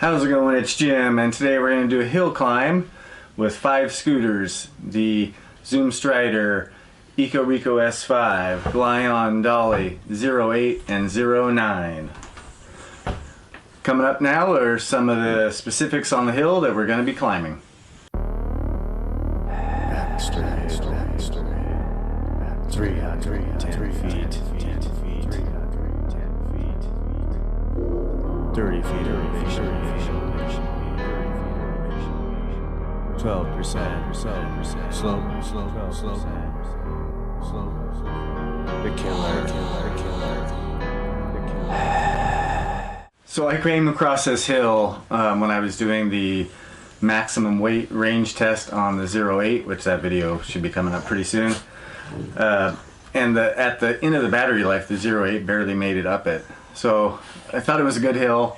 How's it going? It's Jim, and today we're going to do a hill climb with 5 scooters: the Zoom Stryder, EcoReco S5, Glion Dolly, Zero8, and Zero9. Coming up now are some of the specifics on the hill that we're going to be climbing. Ten feet. 30 feet. 12%. Slope. The killer. So I came across this hill when I was doing the maximum weight range test on the Zero8, which that video should be coming up pretty soon. And at the end of the battery life, the Zero8 barely made it up it. So I thought it was a good hill,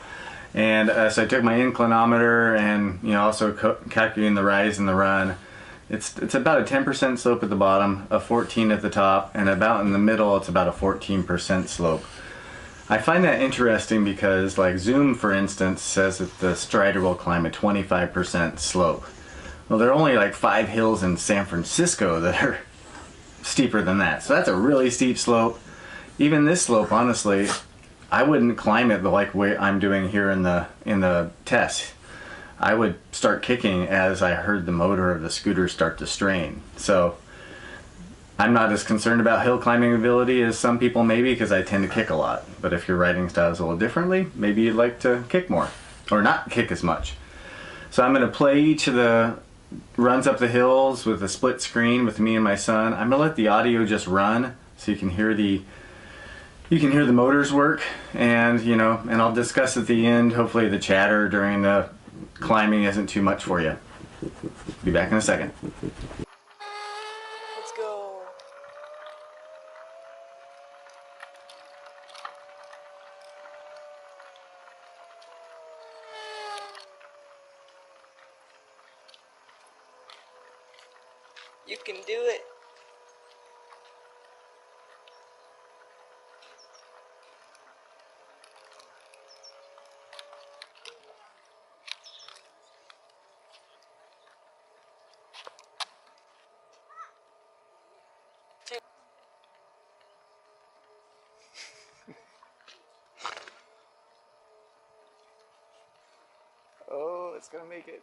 and so I took my inclinometer and also calculating the rise and the run. It's about a 10% slope at the bottom, a 14 at the top, and about in the middle it's about a 14% slope. I find that interesting because, like, Zoom, for instance, says that the Stryder will climb a 25% slope. Well, there are only like 5 hills in San Francisco that are steeper than that, so that's a really steep slope. Even this slope, honestly, I wouldn't climb it the way I'm doing here in the test. I would start kicking as I heard the motor of the scooter start to strain. So I'm not as concerned about hill climbing ability as some people maybe, because I tend to kick a lot. But if your riding style is a little differently, maybe you'd like to kick more or not kick as much. So I'm going to play each of the runs up the hills with a split screen with me and my son. I'm going to let the audio just run so you can hear the motors work, and and I'll discuss at the end. Hopefully the chatter during the climbing isn't too much for you. Be back in a second. Let's go. You can do it. Oh, it's gonna make it.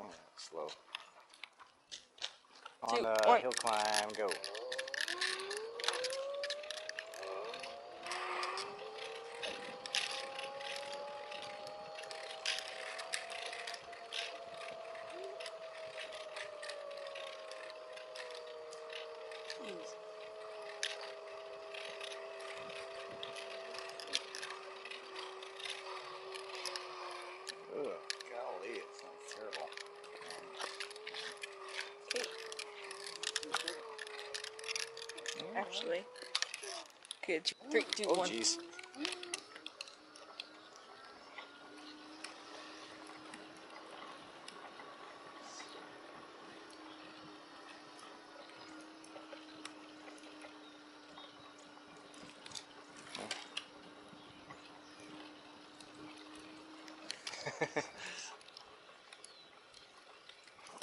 Oh, slow. On the hill climb, go. Jeez. 'Kay. Actually. Okay, 3, 2, 1. Oh, jeez. Oh.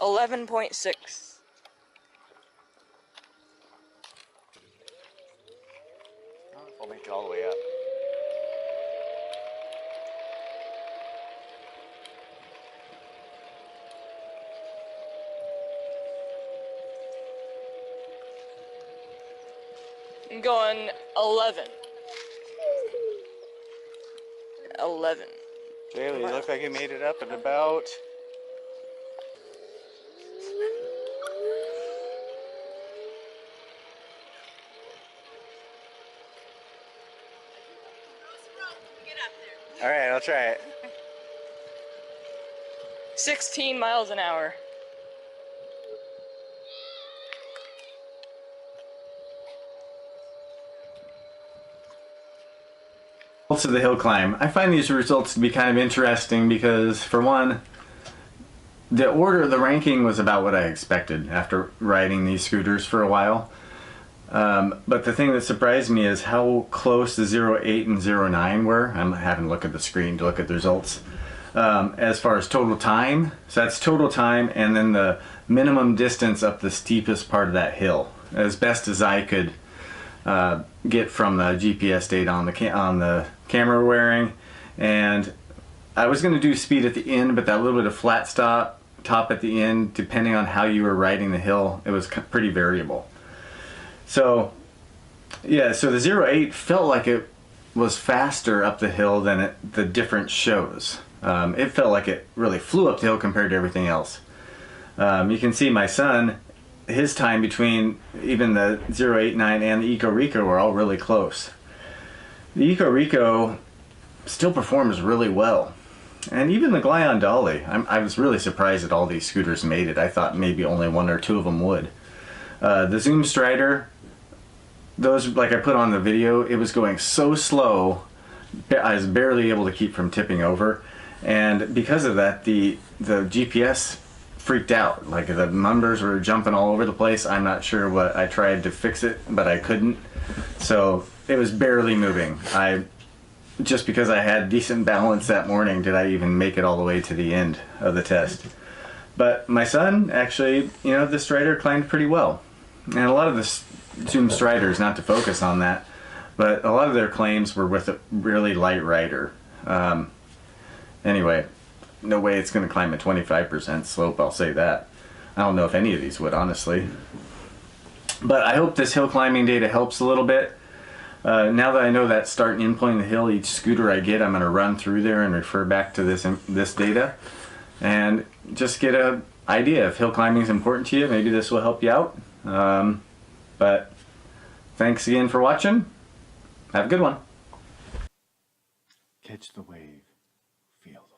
11.6. I'll make it all the way up. I'm going 11. 11. Bailey, you look like you made it up at about... Alright, I'll try it. 16 miles an hour. Results of the hill climb. I find these results to be kind of interesting because, for one, the ranking was about what I expected after riding these scooters for a while. But the thing that surprised me is how close the Zero8 and Zero9 were. I'm having to look at the screen to look at the results. As far as total time, so that's total time and then the minimum distance up the steepest part of that hill, as best as I could get from the GPS data on the camera we're wearing. And I was going to do speed at the end, but that little bit of flat top at the end, depending on how you were riding the hill, it was pretty variable. So yeah, so the Zero8 felt like it was faster up the hill than the different shows. It felt like it really flew up the hill compared to everything else. You can see my son, his time between even the Zero8, 9 and the EcoReco were all really close. The EcoReco still performs really well. And even the Glion Dolly, I was really surprised that all these scooters made it. I thought maybe only one or two of them would. The Zoom Stryder, those, like I put on the video, it was going so slow, I was barely able to keep from tipping over. And because of that, the GPS freaked out. Like the numbers were jumping all over the place. I'm not sure what, I tried to fix it, but I couldn't. So it was barely moving. Just because I had decent balance that morning, did I even make it all the way to the end of the test. But my son, actually, you know, the Stryder climbed pretty well. And a lot of the Zoom Stryders, not to focus on that, but a lot of their claims were with a really light rider. Anyway, no way it's going to climb a 25% slope, I'll say that. I don't know if any of these would, honestly. But I hope this hill climbing data helps a little bit. Now that I know that start and end point of the hill, each scooter I get, I'm going to run through there and refer back to this data. And just get an idea if hill climbing is important to you. Maybe this will help you out. But thanks again for watching. Have a good one. Catch the wave, feel the